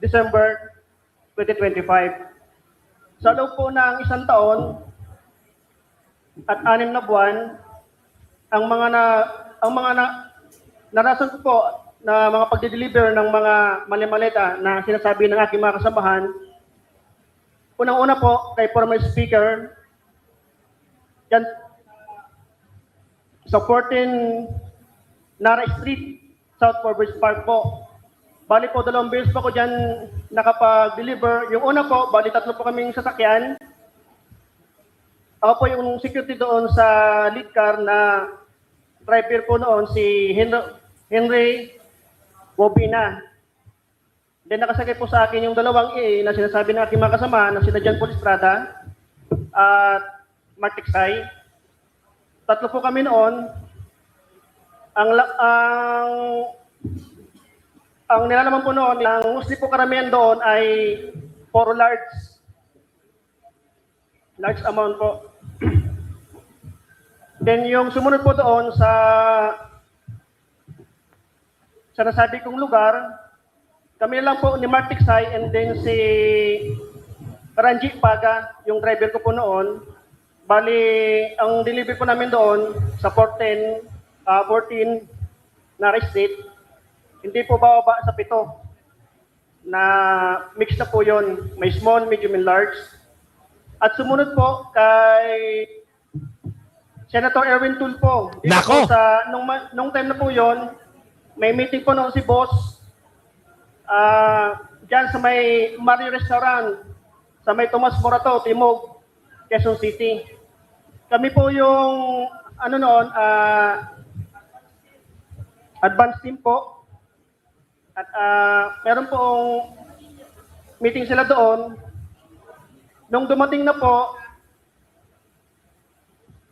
December 2025. Sa loob po ng isang taon at 6 na buwan, ang mga narasan ko po na mga pagde-deliver ng mga mali-maleta na sinasabi ng aking mga kasamahan, unang-una po kay former speaker, yan, sa 14 Nara Street, South Forbes Park po. Bali po, 2 beses po ako dyan nakapag-deliver. Yung una po, bali 3 po kaming sasakyan. Ako po yung security doon sa lead car na driver po noon, si Henry Bobina. Then nakasakay po sa akin yung 2 A na sinasabi ng aking mga kasama na sina John Paul Estrada at Mark Tiksay. 3 po kami noon. Ang nilalaman po noon, ang mostly po karamihan doon ay for large amount po. Then yung sumunod po doon sa nasabi kong lugar, kami lang po ni Mark Tiksay and then si Ranjit Paga, yung driver ko po noon. Bali, ang delivery po namin doon sa 14 Nara Street, hindi po bababa sa 7 na mix na po yon. May small, medium, and large. At sumunod po kay Senator Erwin Tulfo. Nako! Nung time na po yon, may meeting po noon si Boss dyan sa may Mario Restaurant, sa may Tomas Morato, Timog, Quezon City. Kami po yung advance team po. At meron pong meeting sila doon. Nung dumating na po,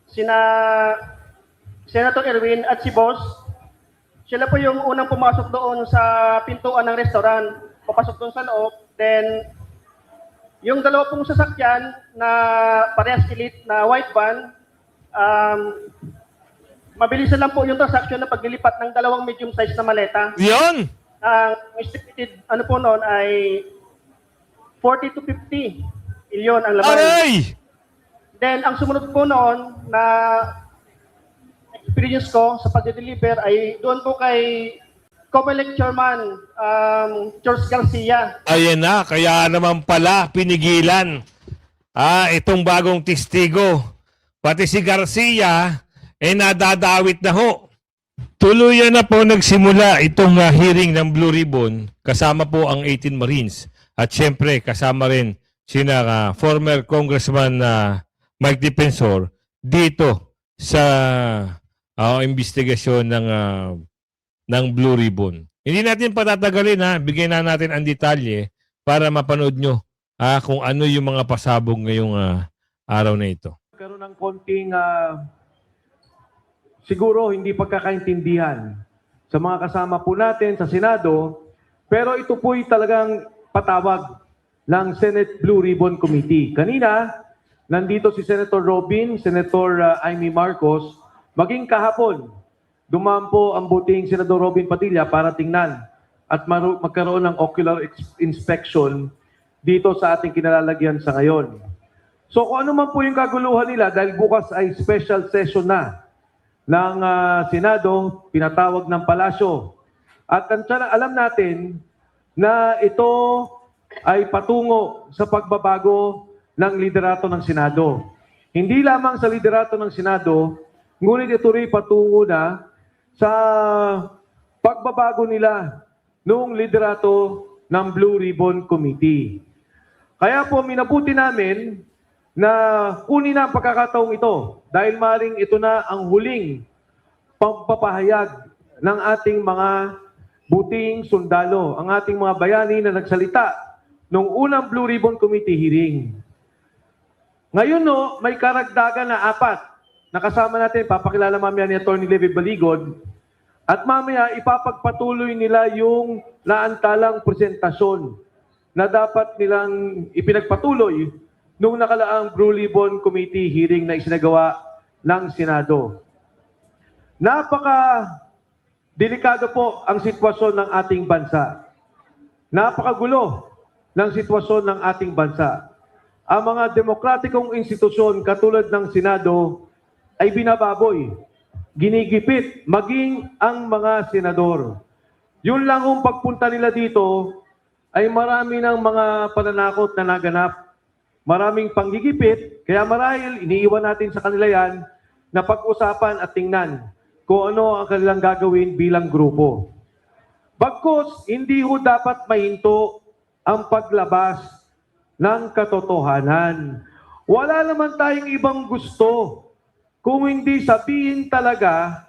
sina Senator Erwin at si Boss, sila po yung unang pumasok doon sa pintuan ng restaurant. Papasok doon sa loob. Then, yung 2 pong sasakyan na parehas elite na white van, mabilis lang po yung transaction na paglilipat ng 2 medium size na maleta. Yun! Ang estimated po noon ay 40 to 50 milyon ang laman. Aray! Then, ang sumunod po noon na experience ko sa pag-deliver ay doon po kay Comelec Chairman George Garcia. Ayan na, kaya naman pala pinigilan. Itong bagong testigo. Pati si Garcia, nadadawit na ho. Tuluyan na po nagsimula itong hearing ng Blue Ribbon. Kasama po ang 18 Marines. At syempre, kasama rin sina former Congressman Mike Defensor dito sa investigasyon ng Blue Ribbon. Hindi natin patatagalin bigyan na natin ang detalye para mapanood nyo kung ano yung mga pasabog ngayong araw na ito. Karoon ng konting siguro hindi pagkakaintindihan sa mga kasama po natin sa Senado, pero ito po'y talagang patawag ng Senate Blue Ribbon Committee. Kanina, nandito si Senator Robin, Senator Amy Marcos, maging kahapon, dumaan po ang buting Senador Robin Padilla para tingnan at magkaroon ng ocular inspection dito sa ating kinalalagyan sa ngayon. So kung ano man po yung kaguluhan nila, dahil bukas ay special session na ng Senado, pinatawag ng Palasyo. At alam natin na ito ay patungo sa pagbabago ng liderato ng Senado. Hindi lamang sa liderato ng Senado, ngunit ito rin patungo na sa pagbabago nila noong liderato ng Blue Ribbon Committee. Kaya po minabuti namin na kunin na ang pagkakataong ito dahil maring ito na ang huling pagpapahayag ng ating mga buting sundalo, ang ating mga bayani na nagsalita noong unang Blue Ribbon Committee hearing. Ngayon may karagdagan na 4 na kasama natin, papakilala mamaya ni Atty. Levy Baligod, at mamaya ipapagpatuloy nila yung naantalang presentasyon na dapat nilang ipinagpatuloy nung nakalaang Blue Ribbon Committee hearing na isinagawa ng Senado. Napaka-delikado po ang sitwasyon ng ating bansa. Napakagulo ng sitwasyon ng ating bansa. Ang mga demokratikong institusyon katulad ng Senado ay binababoy, ginigipit, maging ang mga senador. Yun lang kung pagpunta nila dito ay marami ng mga pananakot na naganap. Maraming panggigipit, kaya marahil iniiwan natin sa kanila yan na pag-usapan at tingnan kung ano ang kanilang gagawin bilang grupo. Bagkus, hindi ho dapat mahinto ang paglabas ng katotohanan. Wala naman tayong ibang gusto kung hindi sabihin talaga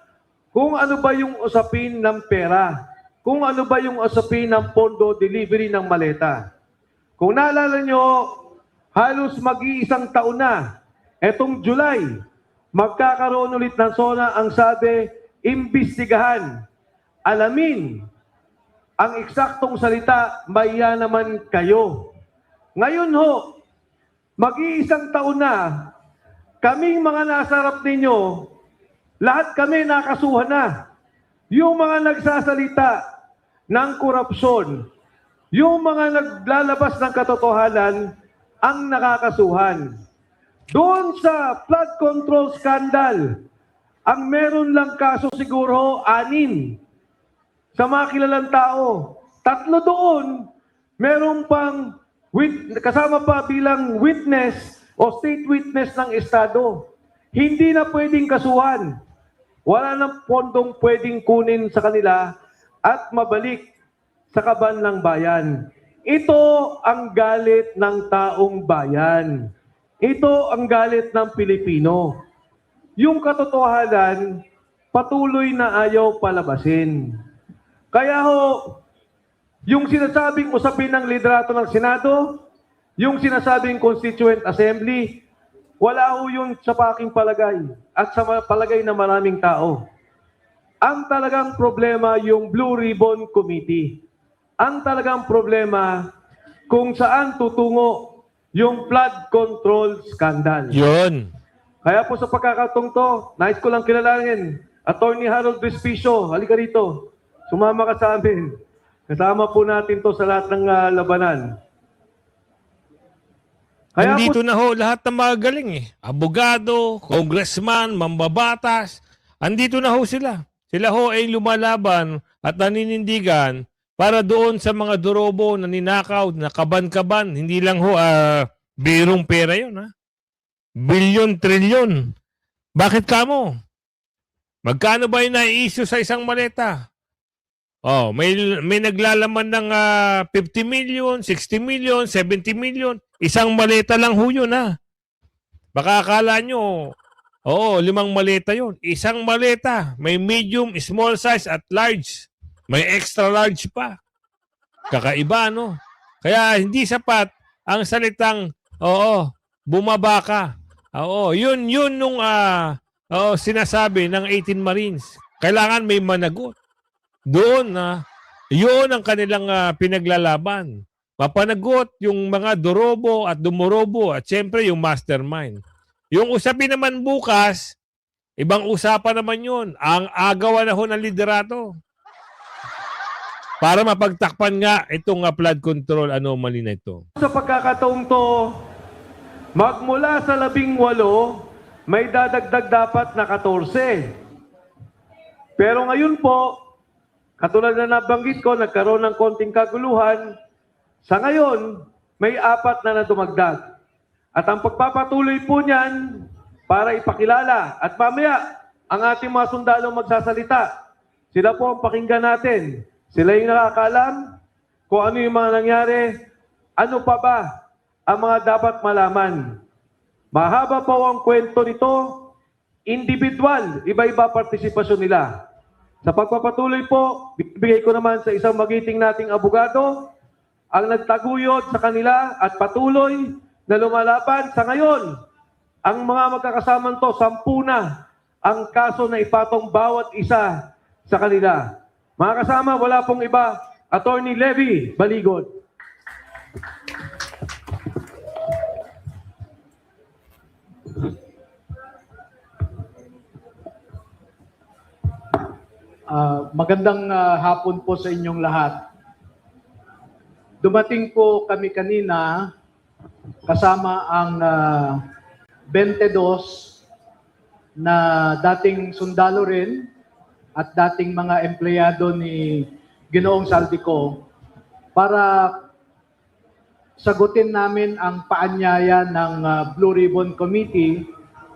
kung ano ba yung usapin ng pera, kung ano ba yung usapin ng pondo delivery ng maleta. Kung naalala nyo, halos mag-iisang taon na, etong July, magkakaroon ulit ng SONA ang sabi, imbestigahan, alamin, ang eksaktong salita, maya naman kayo. Ngayon ho, mag-iisang taon na, kaming mga nasarap ninyo, lahat kami nakasuhan na. Yung mga nagsasalita ng korupsyon, yung mga naglalabas ng katotohanan, ang nakakasuhan. Doon sa flood control scandal, ang meron lang kaso siguro 6 sa mga kilalang tao. 3 doon, meron pang kasama pa bilang witness o state witness ng Estado. Hindi na pwedeng kasuhan. Wala nang pondong pwedeng kunin sa kanila at mabalik sa kaban ng bayan. Ito ang galit ng taong bayan. Ito ang galit ng Pilipino. Yung katotohanan, patuloy na ayaw palabasin. Kaya ho, yung sinasabing usapin ng liderato ng Senado, yung sinasabing Constituent Assembly, wala ho yun sa aking palagay at sa palagay ng maraming tao. Ang talagang problema yung Blue Ribbon Committee. Ang talagang problema kung saan tutungo yung flood control scandal. Yun. Kaya po sa pagkakataong to, nais ko lang kilalanin, Attorney Harold Respicio, halika rito. Sumama ka sa amin. Kasama po natin to sa lahat ng labanan. Kaya Nandito po, na ho lahat ng mga galing eh. Abogado, congressman, mambabatas. Andito na ho sila. Sila ho ay lumalaban at naninindigan para doon sa mga durobo na ninakaw, na kaban-kaban. Hindi lang ho birong pera yun ha. Bilyon, trilyon. Bakit kamo? Magkano ba yung nai-issue sa isang maleta? Oh, may naglalaman ng 50 million, 60 million, 70 million. Isang maleta lang ho yun ha. Baka akala nyo, 5 maleta yun. Isang maleta. May medium, small size at large. May extra large pa. Kakaiba, no? Kaya hindi sapat ang salitang, bumaba ka. Yun nung sinasabi ng 18 Marines. Kailangan may managot. Doon yun ang kanilang pinaglalaban. Mapanagot yung mga dorobo at dumorobo at siyempre yung mastermind. Yung usapin naman bukas, ibang usapan naman yun. Ang agawan na ho ng liderato. Para mapagtakpan nga itong flood control anomaly na ito. sa pagkakataong to, magmula sa 18, may dadagdag dapat na 14. Pero ngayon po, katulad na nabanggit ko, nagkaroon ng konting kaguluhan. Sa ngayon, may 4 na dumagdag. At ang pagpapatuloy po niyan, para ipakilala. At mamaya, ang ating mga sundalo magsasalita. Sila po ang pakinggan natin. Sila yung nakakaalam kung ano yung mga nangyari. Ano pa ba ang mga dapat malaman? Mahaba po ang kwento nito. Individual, iba-iba partisipasyon nila. Sa pagpapatuloy po, bigay ko naman sa isang magiting nating abogado ang nagtaguyod sa kanila at patuloy na lumalaban. Sa ngayon, ang mga magkakasamang to, 10 na ang kaso na ipatong bawat isa sa kanila. Mga kasama, wala pong iba. Attorney Levy Baligod. Magandang hapon po sa inyong lahat. dumating po kami kanina kasama ang 22 na dating sundalo rin at dating mga empleyado ni Ginoong Saldico para sagutin namin ang paanyaya ng Blue Ribbon Committee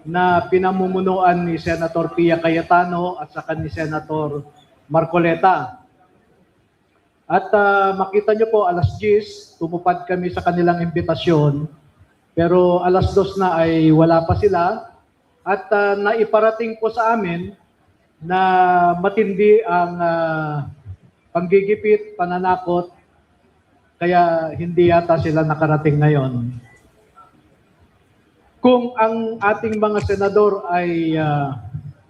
na pinamumunuan ni Senator Pia Cayetano at saka ni Senator Marcoleta. At makita nyo po, alas 10, tumupad kami sa kanilang imbitasyon. Pero alas 2 na ay wala pa sila. At naiparating po sa amin na matindi ang panggigipit, pananakot. Kaya hindi yata sila nakarating ngayon. Kung ang ating mga senador ay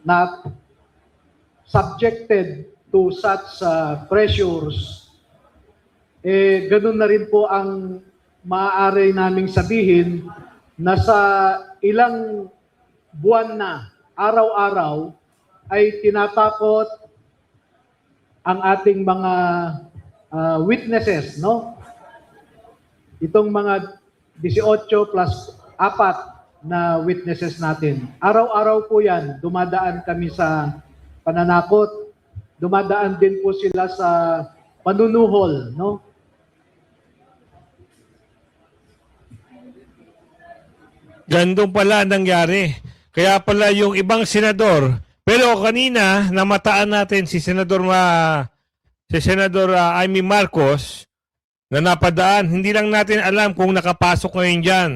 not subjected to such pressures, ganun na rin po ang maaari naming sabihin na sa ilang buwan na, araw-araw, ay tinatakot ang ating mga witnesses, no? Itong mga 18 plus 4 na witnesses natin. Araw-araw po yan, dumadaan kami sa pananakot, dumadaan din po sila sa panunuhol, no? Gandong pala ang nangyari. Kaya pala yung ibang senador, pero kanina namataan natin si Senador Amy Marcos na napadaan. Hindi lang natin alam kung nakapasok ngayon dyan.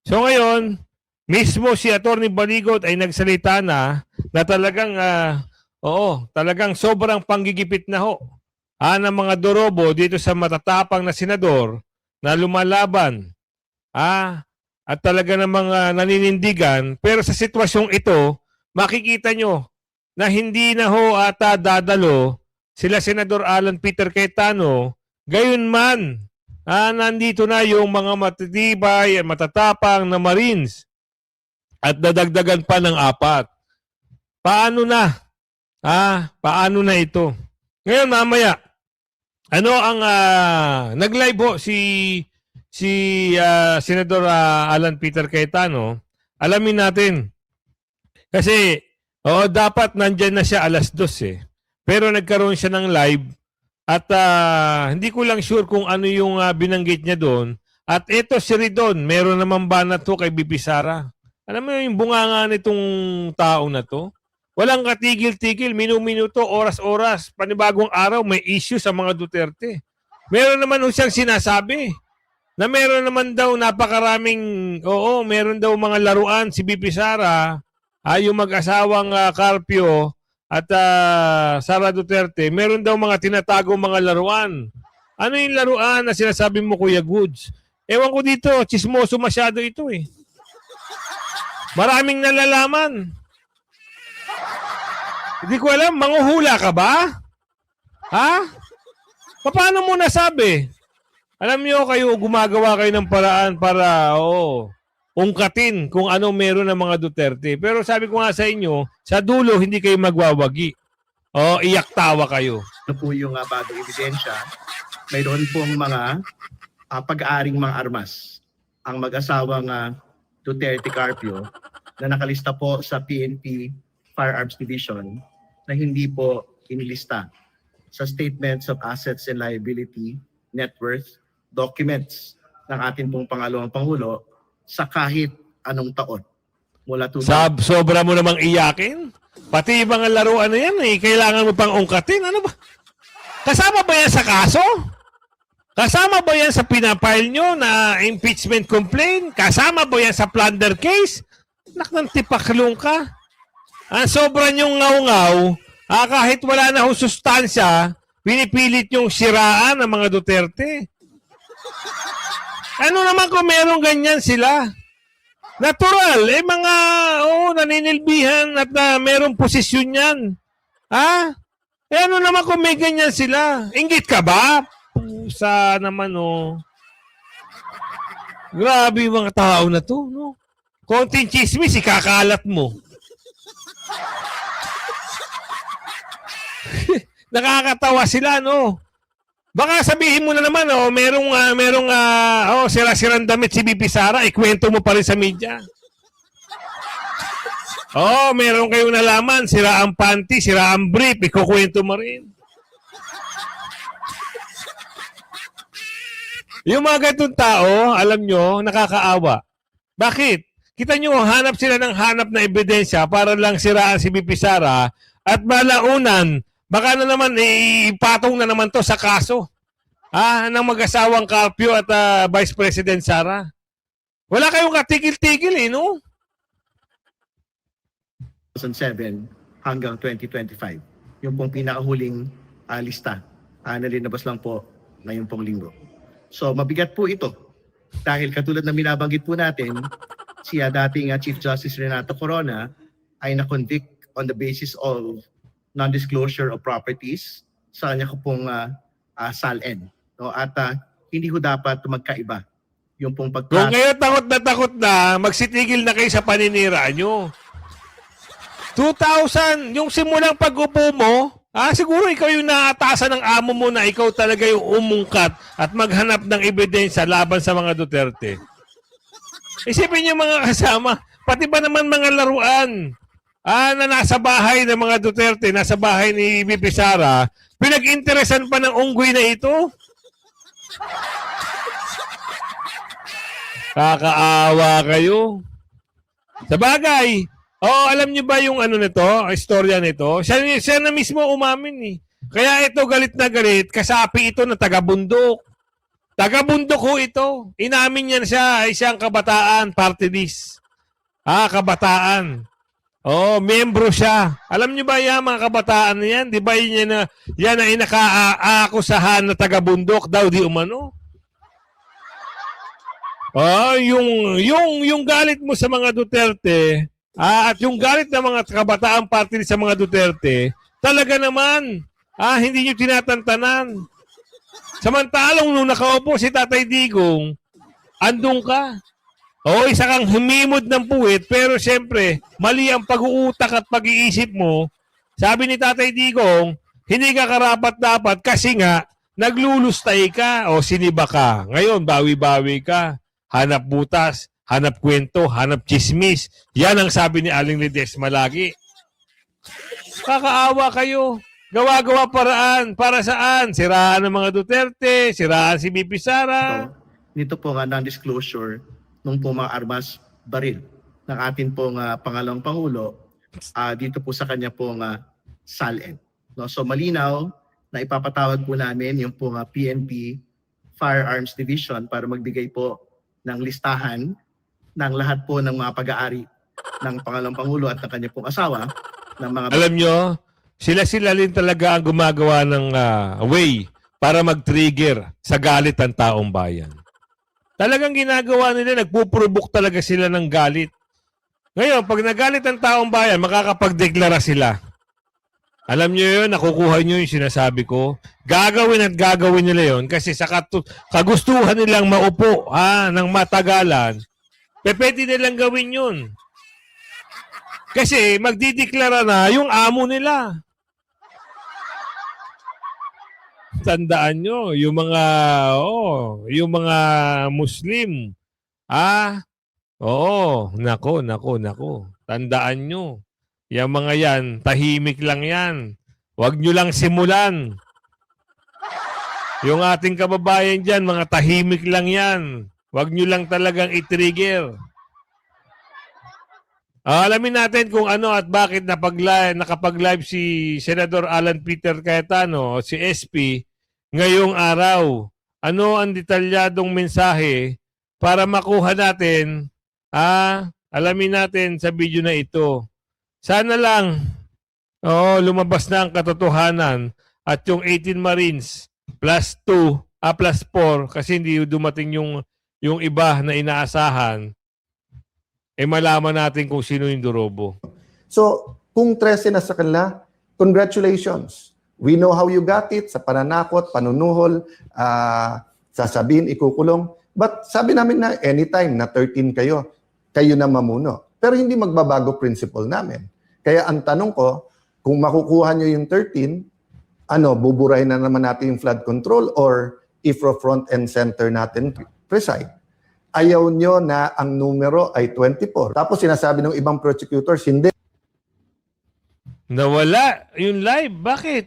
So ngayon, mismo si Atty. Baligot ay nagsalita na talagang talagang sobrang panggigipit na ho ng mga dorobo dito sa matatapang na senador na lumalaban. At talaga namang naninindigan. Pero sa sitwasyong ito, makikita nyo na hindi na ho ata dadalo sila Senador Alan Peter Cayetano. Gayon man, nandito na yung mga matitibay at matatapang na Marines. At dadagdagan pa ng 4. Paano na? Paano na ito? Ngayon mamaya, ano ang nag-live ho si Senador Alan Peter Cayetano, alamin natin. Kasi, dapat nandyan na siya alas 2 Pero nagkaroon siya ng live at hindi ko lang sure kung ano yung binanggit niya doon. At ito si Ridon, meron naman banat to kay Bibi Sara. Alam mo yung bunganga nitong tao na to? Walang katigil-tigil, minuminuto, oras-oras, panibagong araw, may issue sa mga Duterte. Meron naman siyang sinasabi na meron naman daw napakaraming, meron daw mga laruan si Bibi Sara, yung mag-asawang Carpio at Sara Duterte, meron daw mga tinatago mga laruan. Ano yung laruan na sinasabi mo, Kuya Goods? Ewan ko dito, chismoso masyado ito eh. Maraming nalalaman. Hindi ko alam, manghuhula ka ba? Paano mo nasabi? Alam niyo kayo, gumagawa kayo ng paraan para ungkatin kung ano meron ng mga Duterte. Pero sabi ko nga sa inyo, sa dulo hindi kayo magwawagi. Iyak tawa kayo. Ito po yung bagong ebidensya. Mayroon pong mga pag-aaring mga armas. Ang mag-asawang Duterte Carpio na nakalista po sa PNP Firearms Division na hindi po inilista sa Statements of Assets and Liability, Net Worth, documents ng ating pong pangalawang Pangulo sa kahit anong taon. Mula Sobra mo namang iyakin? Pati yung mga laruan na yan, kailangan mo pang ungkatin. Ano ba? Kasama ba yan sa kaso? Kasama ba yan sa pinapile nyo na impeachment complaint? Kasama ba yan sa plunder case? Nak ng tipaklong ka. Sobra nyong ngaw-ngaw, kahit wala na hong sustansya, pinipilit nyong siraan ng mga Duterte. Ano naman kung meron ganyan sila? Natural, mga, naninilbihan at merong posisyon yan. Ano naman kung may ganyan sila? Inggit ka ba? Pusa naman, Grabe yung mga tao na to, no? Konting chismis, ikakalat mo. Nakakatawa sila, no? Baka sabihin mo na naman, sira-sirang damit si BP Sara, ikwento mo pa rin sa media. Meron kayong nalaman, sira ang panty, sira ang brief, ikukwento mo rin. Yung mga ganitong tao, alam nyo, nakakaawa. Bakit? Kita nyo, hanap sila ng hanap na ebidensya para lang siraan si BP Sara at malaunan, baka na naman ipatong na naman to sa kaso ng mag-asawang Carpio at Vice President Sara. Wala kayong katigil-tigil no? 2007 hanggang 2025. Yung pong pinakahuling lista na linabas lang po ngayon pong linggo. So mabigat po ito dahil katulad na binabanggit po natin, siya dating Chief Justice Renato Corona ay na-convict on the basis of non-disclosure of properties sa kanya ko pong SALN. No? At hindi ho dapat magkaiba yung pong Kung ngayon takot na, magsitigil na kayo sa paninira nyo. 2,000, yung simulang pag-upo mo, siguro ikaw yung naatasan ng amo mo na ikaw talaga yung umungkat at maghanap ng ebidensya laban sa mga Duterte. Isipin niyo mga kasama, pati ba naman mga laruan na nasa bahay ng mga Duterte, nasa bahay ni BP Sara, pinag-interesan pa ng unggoy na ito? Kakaawa kayo. Sa bagay, alam niyo ba yung nito, istorya nito? Siya na mismo umamin Kaya ito galit na galit, kasapi ito na taga-bundok. Taga-bundok ho ito. Inamin niya siya ay siyang kabataan, party list. Kabataan. Membro siya. Alam niyo ba yan, mga kabataan na yan? Di ba yan ay naka-aakusahan na taga-bundok daw di umano? Yung galit mo sa mga Duterte, at yung galit ng mga kabataan party sa mga Duterte, talaga naman, hindi nyo tinatantanan. Samantalang nung nakaupo si Tatay Digong, andun ka. Isa kang humimod ng puwit, pero siyempre, mali ang pag-uutak at pag-iisip mo. Sabi ni Tatay Digong, hindi ka karapat-dapat kasi nga, naglulustay ka o siniba ka. Ngayon, bawi-bawi ka. Hanap butas, hanap kwento, hanap chismis. Yan ang sabi ni Aling Ledesma lagi. Kakaawa kayo. Gawa-gawa paraan. Para saan? Siraan ng mga Duterte, siraan si BP Sara. Nito po nga non-disclosure nung po mga armas baril ng atin pong pangalawang Pangulo dito po sa kanya pong SALN. No? So malinaw na ipapatawag po namin yung pong PNP Firearms Division para magbigay po ng listahan ng lahat po ng mga pag-aari ng pangalawang Pangulo at ng kanya pong asawa. Ng mga Alam nyo, sila rin talaga ang gumagawa ng way para mag-trigger sa galit ng taong bayan. Talagang ginagawa nila, nagpupurubok talaga sila ng galit. Ngayon, pag nagalit ang taong bayan, makakapagdeklara sila. Alam nyo yun, nakukuha nyo yung sinasabi ko. Gagawin at gagawin nila yun kasi sa kagustuhan nilang maupo ng matagalan, pwede nilang gawin yun. Kasi magdideklara na yung amo nila. Tandaan nyo, yung mga Muslim, nako. Tandaan nyo. Yung mga yan, tahimik lang yan. Huwag nyo lang simulan. Yung ating kababayan dyan, mga tahimik lang yan. Huwag nyo lang talagang i-trigger. Alamin natin kung ano at bakit nakapag-live si Senador Alan Peter Cayetano, si SP, ngayong araw. Ano ang detalyadong mensahe para makuha natin, alamin natin sa video na ito. Sana lang, lumabas na ang katotohanan at yung 18 Marines plus 4 kasi hindi dumating yung iba na inaasahan, malaman natin kung sino yung durobo. So, kung 13 na sa kanila, congratulations. We know how you got it, sa pananakot, panunuhol, sasabihin, ikukulong. But sabi namin na anytime na 13 kayo na mamuno. Pero hindi magbabago principle namin. Kaya ang tanong ko, kung makukuha nyo yung 13, buburahin na naman natin yung flood control or IFRO front and center natin preside. Ayaw nyo na ang numero ay 24. Tapos sinasabi ng ibang prosecutors, hindi. Nawala yung live. Bakit?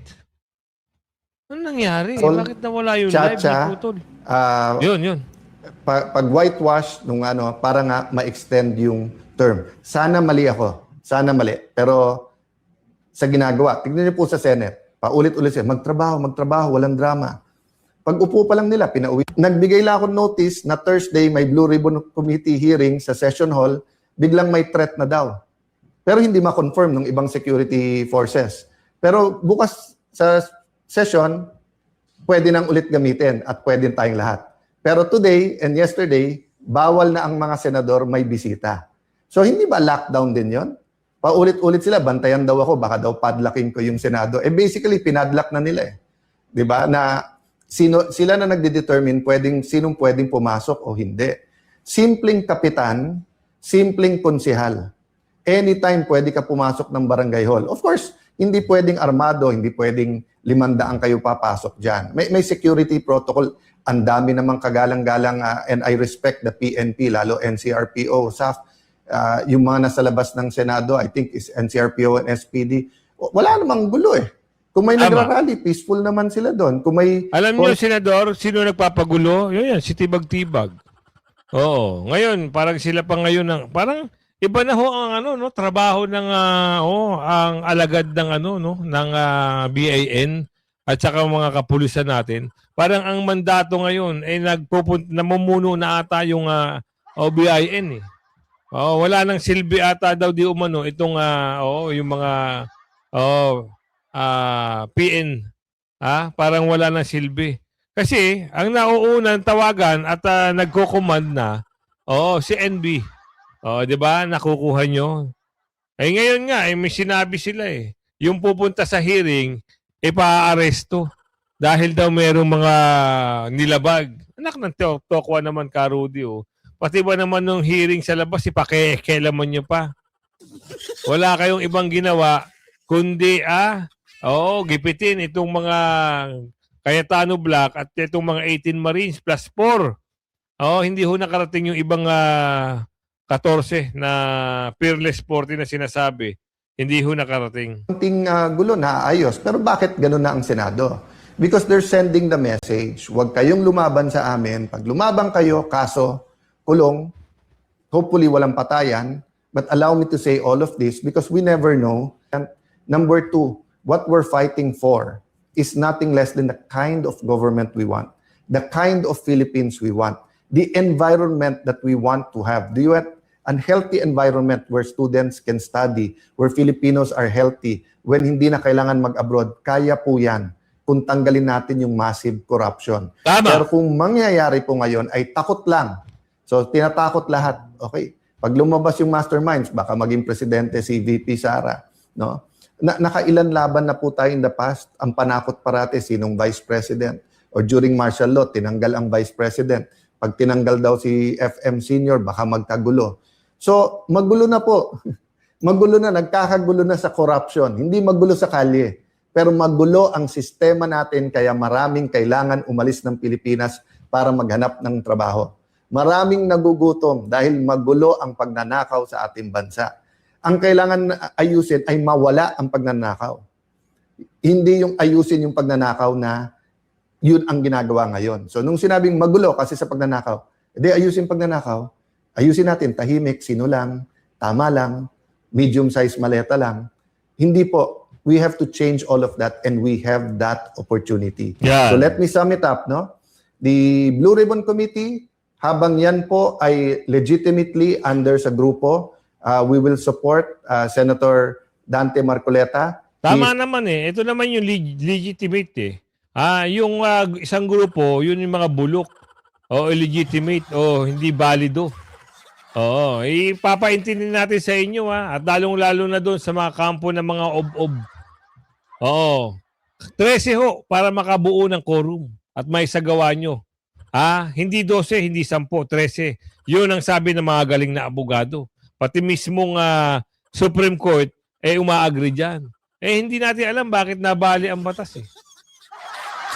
Ano nangyari? Bakit nawala yung live? Chacha, Naputol? ah, Yun. pag whitewash nung para nga ma-extend yung term. Sana mali ako. Sana mali. Pero sa ginagawa, tignan niyo po sa Senate, paulit-ulit siya, magtrabaho, walang drama. Pag upo pa lang nila, pinauwi. Nagbigay lang ako notice na Thursday may Blue Ribbon Committee hearing sa session hall, biglang may threat na daw. Pero hindi ma-confirm ng ibang security forces. Pero bukas sa session, pwede nang ulit gamitin at pwede tayong lahat. Pero today and yesterday, bawal na ang mga senador may bisita. So hindi ba lockdown din yon? Paulit-ulit sila, bantayan daw ako, baka daw padlocking ko yung Senado. Basically, pinadlock na nila eh. 'Di ba? Na sila na nagde-determine sinong pwedeng pumasok o hindi. Simpleng kapitan, simpleng konsehal. Anytime pwede ka pumasok ng barangay hall. Of course, hindi pwedeng armado, hindi pwedeng 500 kayo papasok dyan. May security protocol. Ang dami namang kagalang-galang and I respect the PNP, lalo NCRPO, SAF. Yung mga nasa labas ng Senado, I think is NCRPO and SPD. Wala namang gulo eh. Kung may nagrarally, peaceful naman sila doon. Kung may Alam niyo, Senador, sino nagpapagulo? Yan, si Tibag-Tibag. Oo. Ngayon, parang sila pa ngayon parang iba na ho ang trabaho ng ang alagad ng ng BIN at saka mga kapulisan natin. Parang ang mandato ngayon ay namumuno na ata yung OBIN eh. Wala nang silbi ata daw di umano itong yung mga PN. Parang wala nang silbi. Kasi ang nauunang tawagan at nagko-command na si NB. 'Di ba? Nakukuha nyo. Ngayon nga may sinabi sila eh. Yung pupunta sa hearing ipaaresto dahil daw merong mga nilabag. Anak ng tokwa naman ka, Rudy. Pati ba naman nung hearing sa labas, ipakekelaman nyo pa. Wala kayong ibang ginawa, kundi, gipitin itong mga Cayetano Black at itong mga 18 Marines plus 4. Hindi ho nakarating yung ibang 14 na Fearless 40 na sinasabi. Hindi ho nakarating. konting gulo na ayos. Pero bakit gano'n na ang Senado? Because they're sending the message, huwag kayong lumaban sa amin. Pag lumaban kayo, kaso, kulong, hopefully walang patayan. But allow me to say all of this because we never know. And number 2, what we're fighting for is nothing less than the kind of government we want, the kind of Philippines we want, the environment that we want to have. Do you want a healthy environment where students can study, where Filipinos are healthy, when hindi na kailangan mag-abroad? Kaya po yan kung tanggalin natin yung massive corruption. Tama. Pero kung mangyayari po ngayon ay takot lang. So tinatakot lahat. Okay, pag lumabas yung masterminds, baka maging presidente si VP Sara, no? Nakailan laban na po tayo in the past. Ang panakot parati sinong vice president, or during martial law tinanggal ang vice president. Pag tinanggal daw si FM Senior, baka magkagulo. So magulo na po. Magulo na, nagkakagulo na sa corruption. Hindi magulo sa kalye, pero magulo ang sistema natin, kaya maraming kailangan umalis ng Pilipinas para maghanap ng trabaho. Maraming nagugutom dahil magulo ang pagnanakaw sa ating bansa. Ang kailangan ayusin ay mawala ang pagnanakaw. Hindi yung ayusin yung pagnanakaw na yun ang ginagawa ngayon. So nung sinabing magulo kasi sa pagnanakaw, ayusin pagnanakaw, ayusin natin tahimik, sino lang, tama lang, medium-sized maleta lang. Hindi po. We have to change all of that and we have that opportunity. Yeah. So let me sum it up, no? The Blue Ribbon Committee, habang yan po ay legitimately under sa grupo, we will support Senator Dante Marcoleta. Tama naman eh. Ito naman yung legitimate eh. Yung isang grupo, yun yung mga bulok. Illegitimate o hindi valido. Ipapaintindi natin sa inyo at lalong-lalo na doon sa mga kampo ng mga ob-ob. 13 ho para makabuo ng quorum at may sagawa nyo. Hindi 12, hindi 10, 13. Yun ang sabi ng mga galing na abogado. Pati mismong Supreme Court, umaagri dyan. Hindi natin alam bakit nabali ang batas eh.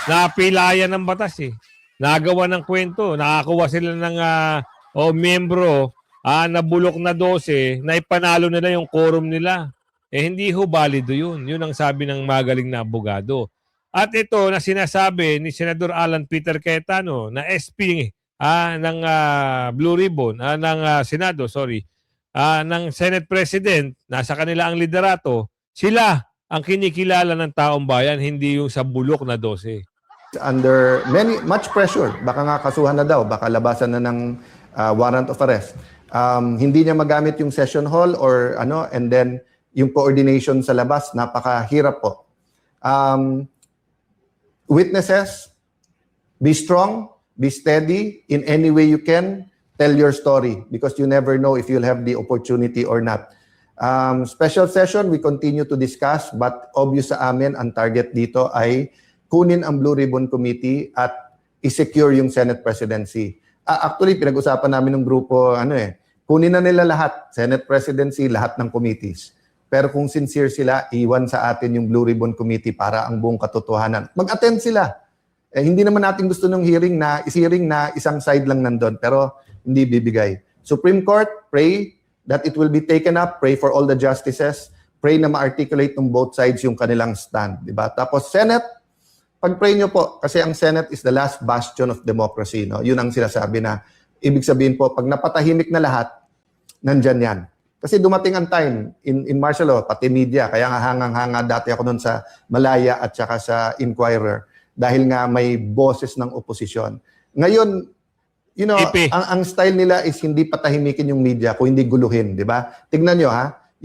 napilayan ng batas eh. Nagawa ng kwento, nakakuha sila ng miyembro na bulok na 12, na ipanalo nila yung quorum nila. Hindi ho valido yun. Yun ang sabi ng magaling na abogado. At ito na sinasabi ni Senador Alan Peter Cayetano na SP ng Blue Ribbon, ng Senado, ng Senate President, nasa kanila ang liderato, sila ang kinikilala ng taong bayan, hindi yung sa bulok na 12. Under much pressure, baka nga kasuhan na daw, baka labasan na ng warrant of arrest. Hindi niya magamit yung session hall or and then yung coordination sa labas, napakahirap po. Witnesses, be strong, be steady in any way you can. Tell your story because you never know if you'll have the opportunity or not. Special session, we continue to discuss but obvious sa amin ang target dito ay kunin ang Blue Ribbon Committee at i-secure yung Senate presidency. Actually, pinag-usapan namin ng grupo, kunin na nila lahat, Senate presidency, lahat ng committees. Pero kung sincere sila, iwan sa atin yung Blue Ribbon Committee para ang buong katotohanan. Mag-attend sila. Hindi naman natin gusto ng hearing na isang side lang nandun, pero hindi bibigay. Supreme Court, pray that it will be taken up. Pray for all the justices. Pray na ma-articulate ng both sides yung kanilang stand. Diba? Tapos Senate, pag-pray nyo po, kasi ang Senate is the last bastion of democracy. No? Yun ang sinasabi na, ibig sabihin po, pag napatahimik na lahat, nandyan yan. Kasi dumating ang time in martial law, pati media, kaya nga hangang-hanga dati ako nun sa Malaya at saka sa Inquirer dahil nga may boses ng oposisyon. Ngayon, ang style nila is hindi patahimikin yung media kung hindi guluhin, di ba? Tignan nyo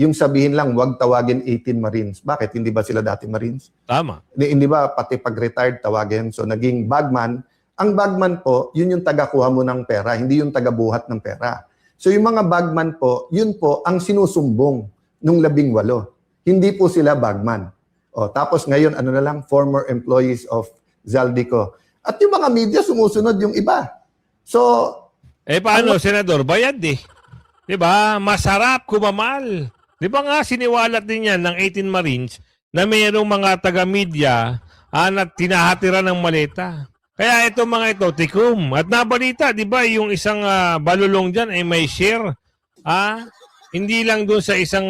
yung sabihin lang, wag tawagin 18 Marines. Bakit? Hindi ba sila dati Marines? Tama. Hindi ba pati pag-retired tawagin? So naging bagman. Ang bagman po, yun yung taga-kuha mo ng pera, hindi yung taga-buhat ng pera. So yung mga bagman po, yun po ang sinusumbong nung 18. Hindi po sila bagman. Tapos ngayon, former employees of Zaldico. At yung mga media sumusunod yung iba. So, paano, Senador? Bayad eh. Diba? Masarap kumamal. Diba nga, siniwalat din yan ng 18 Marines na mayroong mga taga-media na tinahatiran ng maleta. Kaya itong mga ito, tikum. At nabalita, di ba, yung isang balulong dyan ay may share. Hindi lang dun sa isang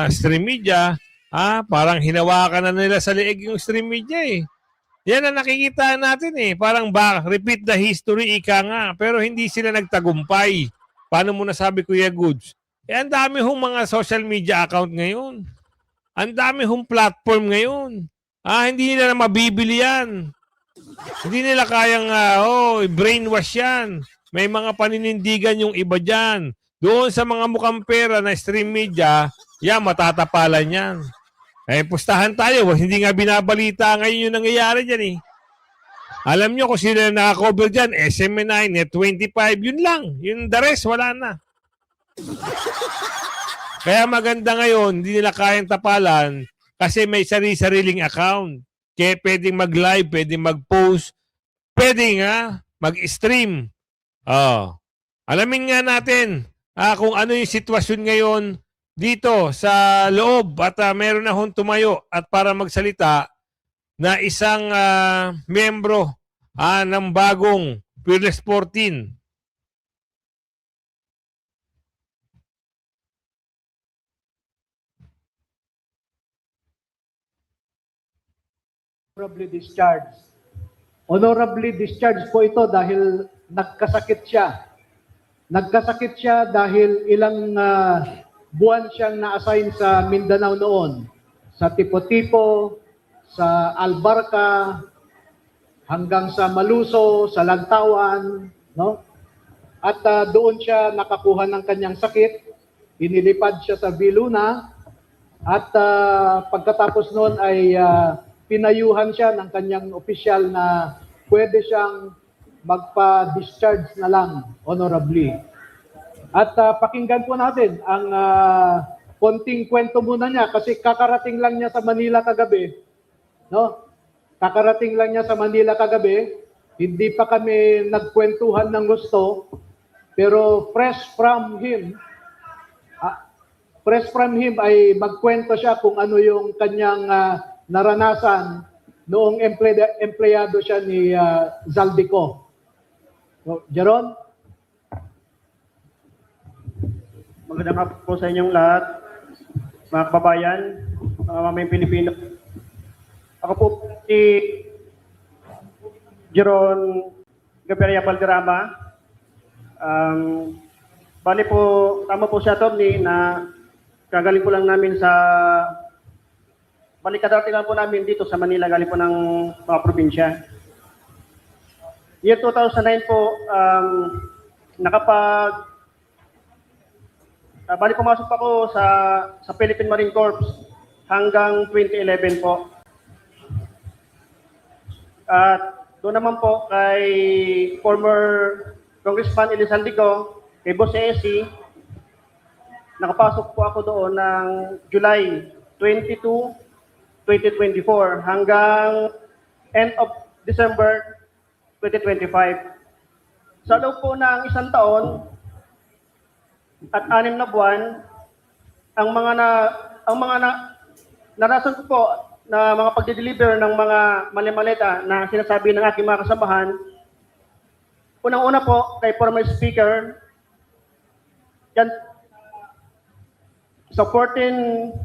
stream media, parang hinawakan na nila sa leeg yung stream media eh. Yan ang nakikita natin eh. Parang repeat the history, ika nga. Pero hindi sila nagtagumpay. Paano mo nasabi, Kuya Goods? Ang dami hong mga social media account ngayon. Ang dami hong platform ngayon. Hindi nila na mabibili yan. Hindi nila kayang brainwash yan. May mga paninindigan yung iba dyan. Doon sa mga mukhang pera na stream media, matatapalan yan. Pustahan tayo. Hindi nga binabalita ngayon yung nangyayari dyan eh. Alam nyo kung sino na nakakover dyan, SMNI, Net25, yun lang. Yung the rest, wala na. Kaya maganda ngayon, hindi nila kayang tapalan kasi may sariling account. Kaya pwedeng mag-live, pwedeng mag-post, pwedeng mag-stream. Alamin nga natin kung ano yung sitwasyon ngayon dito sa loob at meron na hong tumayo at para magsalita na isang miyembro ng bagong Fearless 14. Honorably discharged. Honorably discharged po ito dahil nagkasakit siya. Nagkasakit siya dahil ilang buwan siyang na-assign sa Mindanao noon. Sa Tipo-Tipo, sa Albarca, hanggang sa Maluso, sa Lantawan, no? At doon siya nakakuha ng kanyang sakit. Inilipad siya sa Viluna at pagkatapos noon ay pinayuhan siya ng kanyang opisyal na pwede siyang magpa-discharge na lang honorably. At pakinggan po natin ang konting kwento muna niya kasi kakarating lang niya sa Manila kagabi. No? Kakarating lang niya sa Manila kagabi. Hindi pa kami nagkwentuhan ng gusto. Pero fresh from him ay magkwento siya kung ano yung kanyang naranasan noong empleyado siya ni Zaldico. So, Jeron? Magandang hapon po sa inyong lahat, mga kababayan, mga mamayang Pilipino. Ako po si Jeron Gaviria Valderrama. Bali po, tama po siya, Atty. Na kagaling po lang namin sa kadarating lang po namin dito sa Manila, galing po ng mga probinsya. Year 2009 po, bali pumasok pa ako sa Philippine Marine Corps hanggang 2011 po. At doon naman po kay former Congressman Elizaldico, kay Boss ESI, nakapasok po ako doon ng July 22, 2024 hanggang end of December 2025. Sa loob po ng isang taon at 6 na buwan, ang mga narasan ko po na mga pagde-deliver ng mga mali-maleta na sinasabi ng aking mga kasamahan, unang-una po kay former speaker, yan, sa 14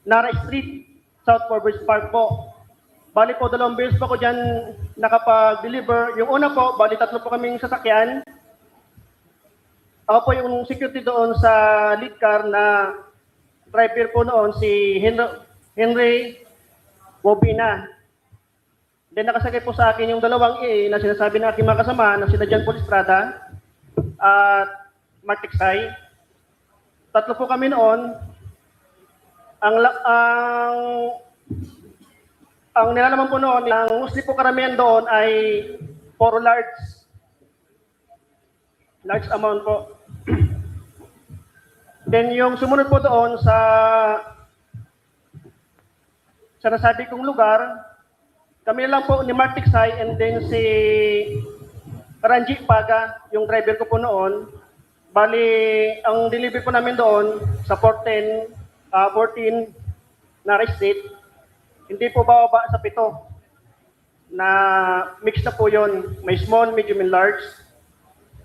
Nara Street, South Forbes Park po. Bali po, 2 beses po ako dyan nakapag-deliver. Yung una po, bali 3 po kaming sasakyan. Ako po yung security doon sa lead car na driver po noon, si Henry Bobina. Then nakasakay po sa akin yung 2 A na sinasabi ng aking mga kasama na sila John Paul Estrada at Mark Tiksay. 3 po kami noon. Ang nilalaman po noon, ang mostly po karamihan doon ay for large amount po. Then yung sumunod po doon sa nasabi kong lugar, kami lang po ni Mark Tiksay and then si Ranji Paga, yung driver ko po noon. Bali, ang delivery po namin doon sa 14 Nara Street, hindi po bababa sa 7 na mix na po yon, may small, medium, and large.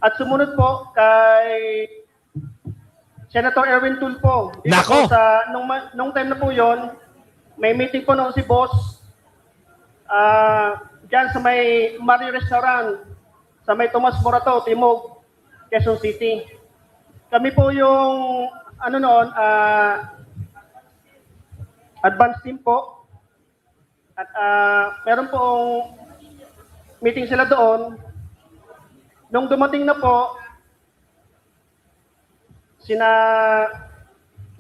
At sumunod po kay Senator Erwin Tulfo. Nako! Nung time na po yon, may meeting po noon si Boss dyan sa may Mario Restaurant, sa may Tomas Morato, Timog, Quezon City. Kami po yung advance team po. At meron pong meeting sila doon. Nung dumating na po, sina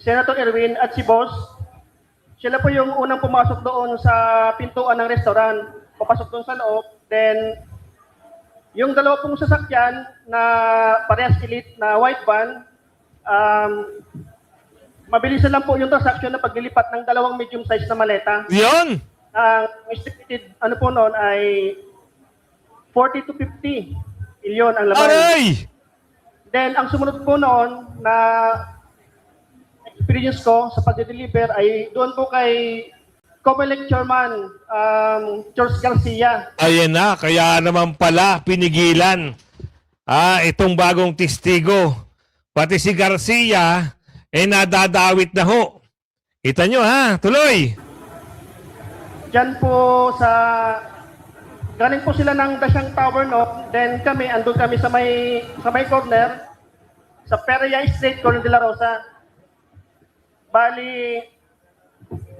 Senator Erwin at si Boss, sila po yung unang pumasok doon sa pintuan ng restaurant. Papasok doon sa loob. Then, yung 2 pong sasakyan na parehas elite na white van, mabilis lang po yung transaction na paglilipat ng 2 medium size na maleta. Yun! Ang estimated po noon ay 40 to 50 milyon ang laman. Aray! Then, ang sumunod po noon na experience ko sa pag-deliver ay doon po kay COMELEC Chairman George Garcia. Ayan na, kaya naman pala pinigilan itong bagong testigo. Pati si Garcia, nadadawit na ho. Kita nyo ha, tuloy. Diyan po galing po sila ng Dasyang Tower, no? Then kami, andun kami sa may corner, sa Peria Street, Corner de la Rosa. Bali,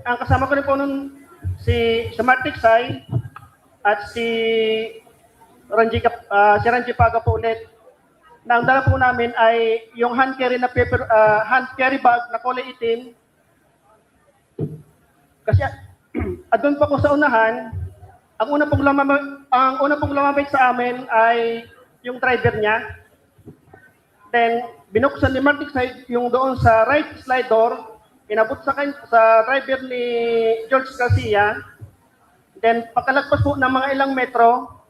ang kasama ko rin po nun, si Mark Tiksay at si Ranji Paga po ulit. Na ang dala po namin ay yung hand carry bag na kulay itim. Kasi doon pa ko sa unahan, ang una pong lumamig sa amin ay yung driver niya. Then binuksan ni Mark Tiksay yung doon sa right slide door, inabot sa driver ni George Garcia. Then pagkalagpas po ng mga ilang metro,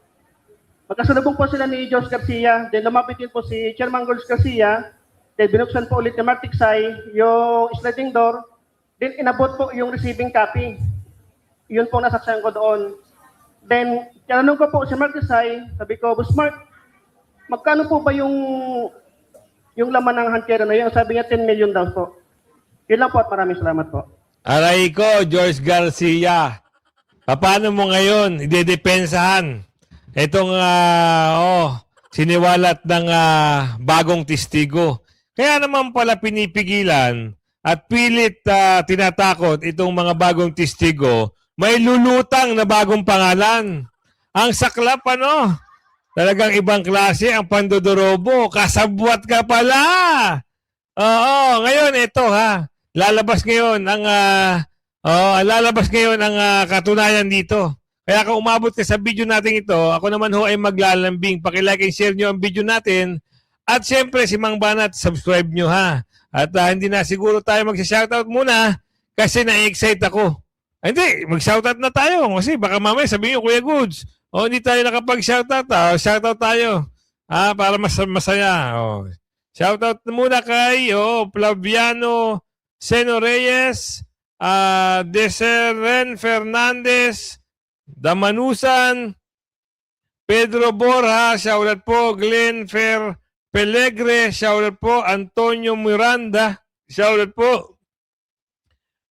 magkasalubong po sila ni George Garcia. Then lumapit din po si Chairman George Garcia. Then binuksan po ulit ni Mark Tiksay yung sliding door. Then inabot po yung receiving copy. Yun po nasaksihan ko doon. Then, tinanong ko po si Mark Desai, sabi ko, Boss Mark, magkano po ba yung laman ng hantera na yun? Sabi niya 10 million daw po. Yun lang po at maraming salamat po. Aray ko, George Garcia. Paano mo ngayon idedepensahan itong siniwalat ng bagong testigo? Kaya naman pala pinipigilan at pilit tinatakot itong mga bagong testigo, may lulutang na bagong pangalan. Ang saklap, ano? Talagang ibang klase ang pandodorobo. Kasabwat ka pala! Oo, ngayon ito ha. Lalabas ngayon ang katunayan dito. Kaya kung umabot ka sa video natin ito, ako naman ho ay maglalambing. Paki-like and share nyo ang video natin. At syempre si Mang Banat, subscribe nyo ha. At hindi na siguro tayo mag-shoutout muna kasi na-excite ako. Hindi, mag-shoutout na tayo kasi baka mamaya sabihin nyo, Kuya Goods, hindi tayo nakapag-shoutout. Shoutout tayo para masaya. Shoutout muna kay Flaviano Seno Reyes, Deseren Fernandez, Damanusan, Pedro Borja, shoutout po, Glenn Fer Pelegre, shoutout po, Antonio Miranda, shoutout po,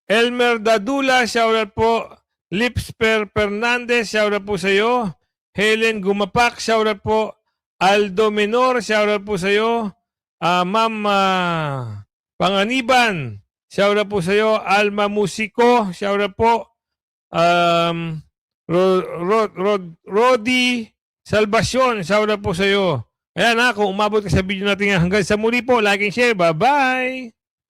Elmer Dadula, shoutout po, Lipsper Fernandez, shoutout po sa iyo, Helen Gumapak, shoutout po, Aldo Menor, shoutout po sa iyo, Ma'am Panganiban, shoutout po sa iyo, Alma Musico, shoutout po, Rodi Salvacion, shoutout po sa iyo. Ayan kung umabot ka sa video natin hanggang sa muli po, like and share. Bye-bye!